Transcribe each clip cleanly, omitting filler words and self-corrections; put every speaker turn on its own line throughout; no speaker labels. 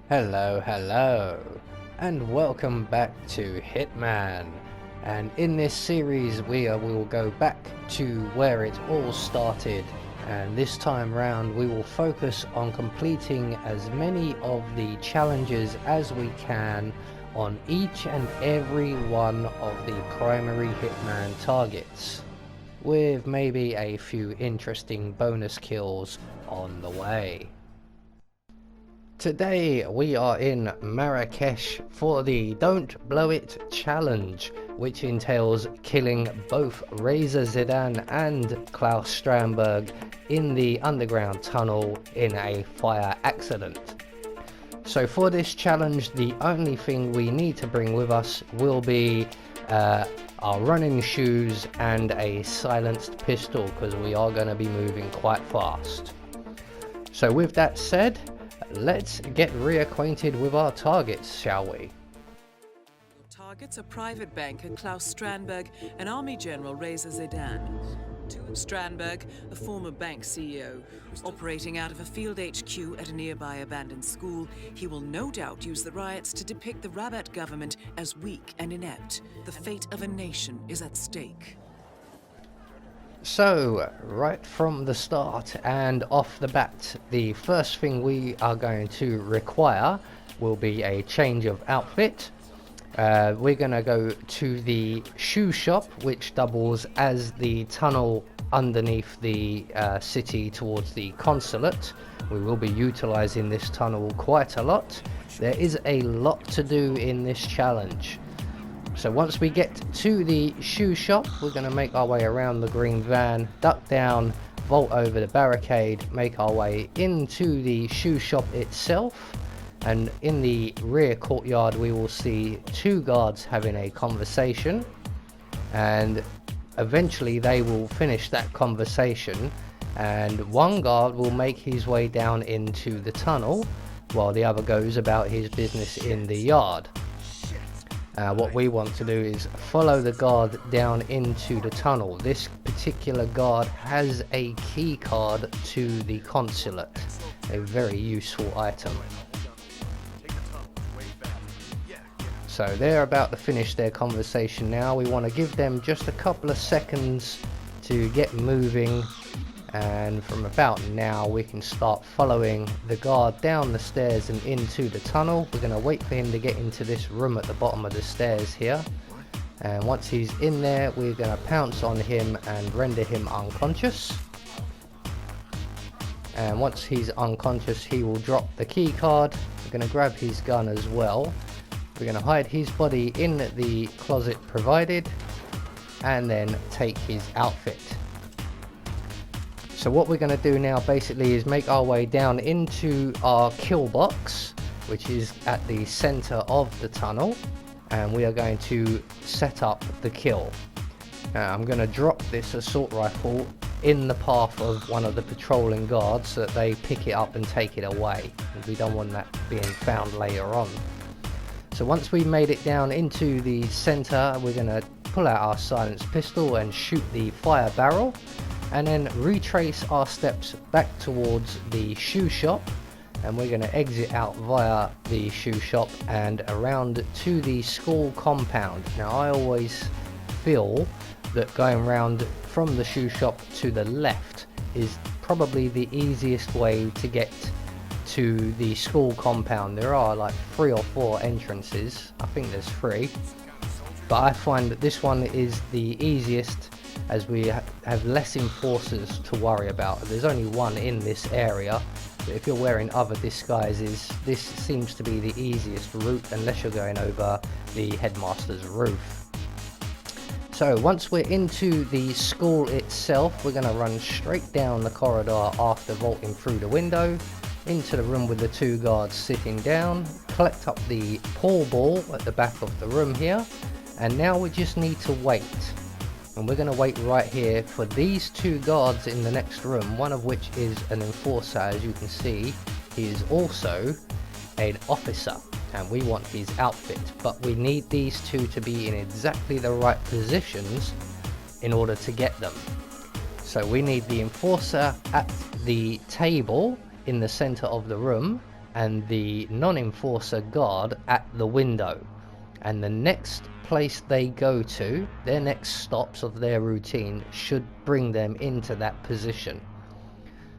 Hello, and welcome back to Hitman. And in this series we will go back to where it all started, and this time round we will focus on completing as many of the challenges as we can on each and every one of the primary Hitman targets, with maybe a few interesting bonus kills on the way. Today we are in Marrakesh for the Don't Blow It challenge, which entails killing both Reza Zeydan and Claus Strandberg in the underground tunnel in a fire accident. So for this challenge, the only thing we need to bring with us will be our running shoes and a silenced pistol, because we are going to be moving quite fast. So with that said, let's get reacquainted with our targets, shall we?
Your targets are private banker Claus Strandberg and Army General Reza Zeydan. Strandberg, a former bank CEO, operating out of a field HQ at a nearby abandoned school, he will no doubt use the riots to depict the Rabat government as weak and inept. The fate of a nation is at stake.
So, right from the start and off the bat, the first thing we are going to require will be a change of outfit. We're going to go to the shoe shop, which doubles as the tunnel underneath the city towards the consulate. We will be utilizing this tunnel quite a lot. There is a lot to do in this challenge. So once we get to the shoe shop, we're going to make our way around the green van, duck down, vault over the barricade, make our way into the shoe shop itself, and in the rear courtyard we will see two guards having a conversation, and eventually they will finish that conversation and one guard will make his way down into the tunnel while the other goes about his business in the yard. What we want to do is follow the guard down into the tunnel. This particular guard has a key card to the consulate, a very useful item. So they're about to finish their conversation now. We want to give them just a couple of seconds to get moving, and from about now we can start following the guard down the stairs and into the tunnel. We're going to wait for him to get into this room at the bottom of the stairs here, and once he's in there we're going to pounce on him and render him unconscious. And once he's unconscious he will drop the key card. We're going to grab his gun as well. We're going to hide his body in the closet provided and then take his outfit. So what we're going to do now basically is make our way down into our kill box, which is at the center of the tunnel, and we are going to set up the kill. Now I'm going to drop this assault rifle in the path of one of the patrolling guards so that they pick it up and take it away, because we don't want that being found later on. So once we've made it down into the center, we're going to pull out our silenced pistol and shoot the fire barrel, and then retrace our steps back towards the shoe shop, and we're going to exit out via the shoe shop and around to the school compound. Now I always feel that going round from the shoe shop to the left is probably the easiest way to get to the school compound. There are like 3 or 4 entrances, I think there's 3, but I find that this one is the easiest as we have less enforcers to worry about. There's only one in this area, but if you're wearing other disguises this seems to be the easiest route unless you're going over the headmaster's roof. So once we're into the school itself, we're going to run straight down the corridor after vaulting through the window into the room with the 2 guards sitting down, collect up the pool ball at the back of the room here, and now we just need to wait. And we're going to wait right here for these 2 guards in the next room, one of which is an enforcer. As you can see, he is also an officer and we want his outfit, but we need these 2 to be in exactly the right positions in order to get them. So we need the enforcer at the table in the center of the room, and the non-enforcer guard at the window, and the next place they go to, their next stops of their routine, should bring them into that position.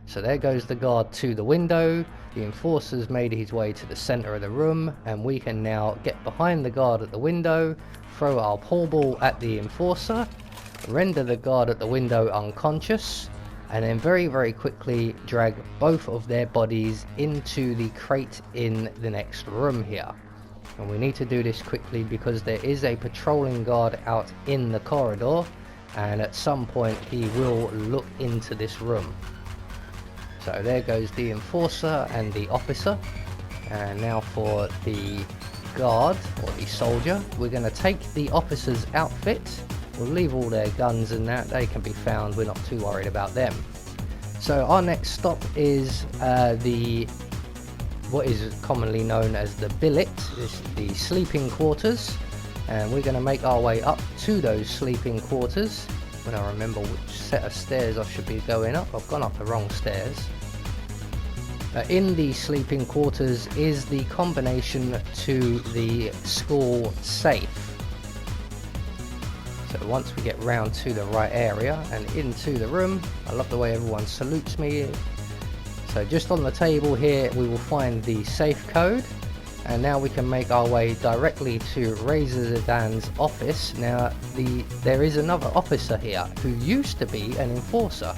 So there goes the guard to the window, the enforcer's made his way to the center of the room, and we can now get behind the guard at the window, throw our pool ball at the enforcer, render the guard at the window unconscious, and then very quickly drag both of their bodies into the crate in the next room here. And we need to do this quickly because there is a patrolling guard out in the corridor, and at some point he will look into this room. So there goes the enforcer and the officer. And now for the guard or the soldier, we're going to take the officer's outfit. We'll leave all their guns and that, they can be found, we're not too worried about them. So our next stop is what is commonly known as the billet, is the sleeping quarters, and we're going to make our way up to those sleeping quarters. When I remember which set of stairs I should be going up, I've gone up the wrong stairs. In the sleeping quarters is the combination to the school safe. So once we get round to the right area and into the room, I love the way everyone salutes me. So just on the table here we will find the safe code, and now we can make our way directly to Reza Zeydan's office. Now there is another officer here who used to be an enforcer,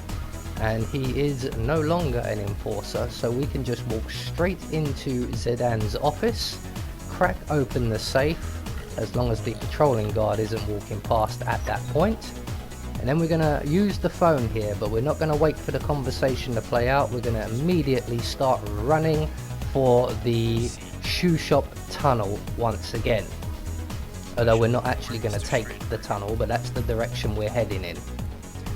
and he is no longer an enforcer, so we can just walk straight into Zeydan's office, crack open the safe, as long as the patrolling guard isn't walking past at that point. And then we're going to use the phone here, but we're not going to wait for the conversation to play out. We're going to immediately start running for the shoe shop tunnel once again. Although we're not actually going to take the tunnel, but that's the direction we're heading in.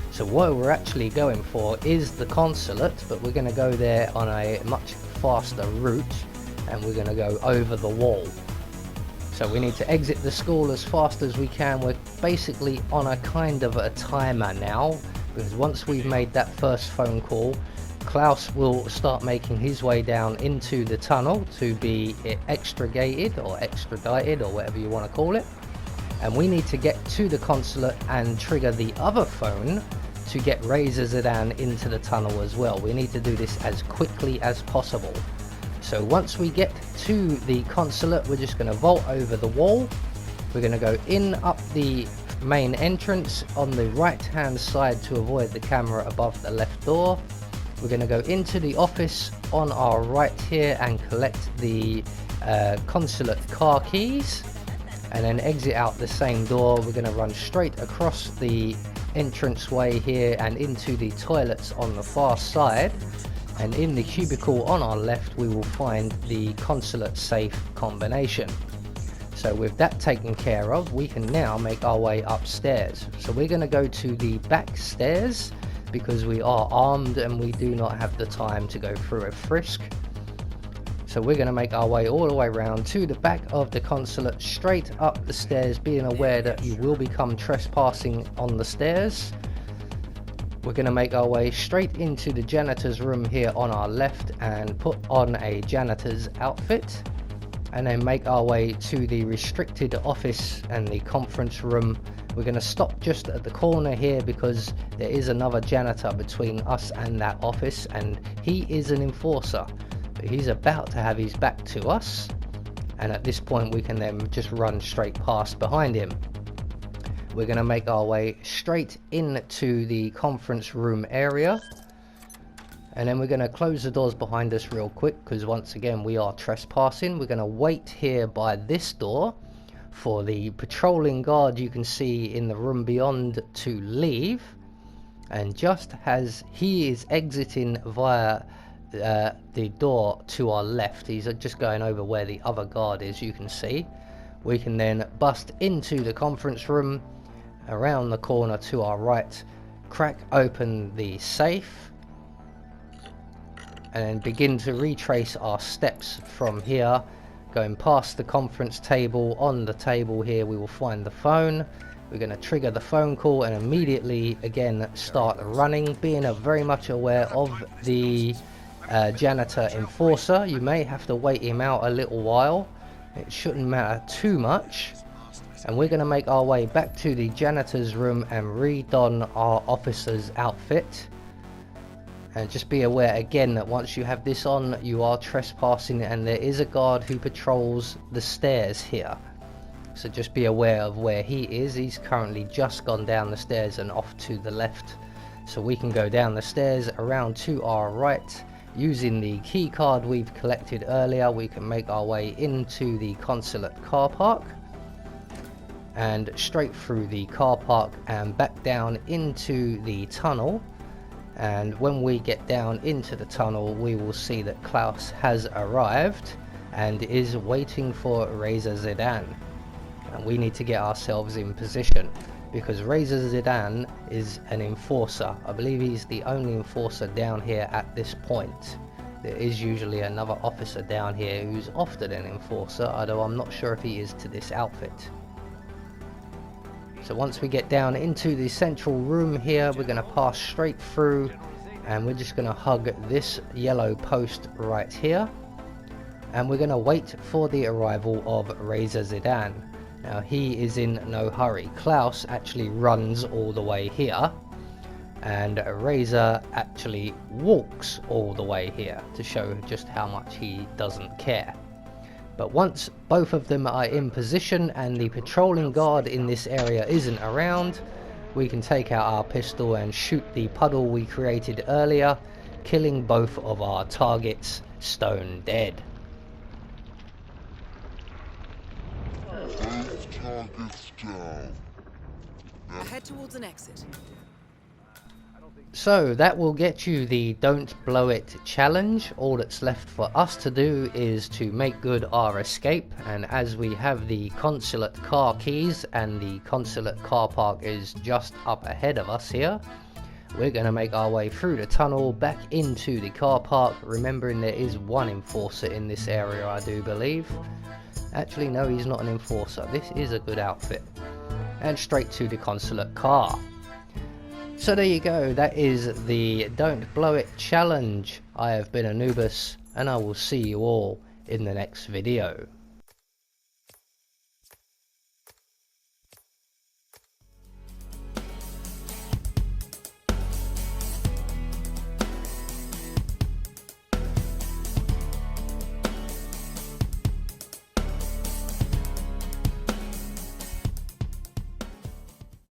So what we're actually going for is the consulate, but we're going to go there on a much faster route, and we're going to go over the wall. So we need to exit the school as fast as we can. We're basically on a kind of a timer now, because once we've made that first phone call, Claus will start making his way down into the tunnel to be extradited or whatever you want to call it. And we need to get to the consulate and trigger the other phone to get Reza Zeydan into the tunnel as well. We need to do this as quickly as possible. So once we get to the consulate, we're just going to vault over the wall. We're going to go in up the main entrance on the right hand side to avoid the camera above the left door. We're going to go into the office on our right here and collect the consulate car keys, and then exit out the same door. We're going to run straight across the entranceway here and into the toilets on the far side. And in the cubicle on our left we will find the consulate safe combination. So with that taken care of, we can now make our way upstairs. So we're going to go to the back stairs because we are armed and we do not have the time to go through a frisk. So we're going to make our way all the way around to the back of the consulate, straight up the stairs, being aware that you will become trespassing on the stairs. We're going to make our way straight into the janitor's room here on our left and put on a janitor's outfit, and then make our way to the restricted office and the conference room. We're going to stop just at the corner here because there is another janitor between us and that office, and he is an enforcer, but he's about to have his back to us, and at this point we can then just run straight past behind him. We're going to make our way straight into the conference room area, and then we're going to close the doors behind us real quick because once again we are trespassing. We're going to wait here by this door for the patrolling guard you can see in the room beyond to leave, and just as he is exiting via the door to our left, he's just going over where the other guard is, you can see, we can then bust into the conference room around the corner to our right, crack open the safe, and then begin to retrace our steps from here, going past the conference table. On the table here we will find the phone. We're going to trigger the phone call and immediately again start running, being very much aware of the janitor enforcer. You may have to wait him out a little while. It shouldn't matter too much. And we're going to make our way back to the janitor's room and redon our officer's outfit. And just be aware again that once you have this on, you are trespassing, and there is a guard who patrols the stairs here. So just be aware of where he is. He's currently just gone down the stairs and off to the left. So we can go down the stairs around to our right. Using the key card we've collected earlier, we can make our way into the consulate car park. And straight through the car park and back down into the tunnel. And when we get down into the tunnel, we will see that Claus has arrived and is waiting for Reza Zeydan. And we need to get ourselves in position because Reza Zeydan is an enforcer. I believe he's the only enforcer down here at this point. There is usually another officer down here who's often an enforcer, although I'm not sure if he is to this outfit. So once we get down into the central room here, we're going to pass straight through and we're just going to hug this yellow post right here. And we're going to wait for the arrival of Reza Zeydan. Now he is in no hurry. Claus actually runs all the way here. And Reza actually walks all the way here to show just how much he doesn't care. But once both of them are in position and the patrolling guard in this area isn't around, we can take out our pistol and shoot the puddle we created earlier, killing both of our targets stone dead.
Head towards an exit.
So that will get you the Don't Blow It challenge. All that's left for us to do is to make good our escape, and as we have the consulate car keys and the consulate car park is just up ahead of us here, we're going to make our way through the tunnel back into the car park, remembering there is one enforcer in this area, I do believe. Actually no, he's not an enforcer. This is a good outfit. And straight to the consulate car. So there you go, that is the Don't Blow It challenge. I have been Anubis, and I will see you all in the next video.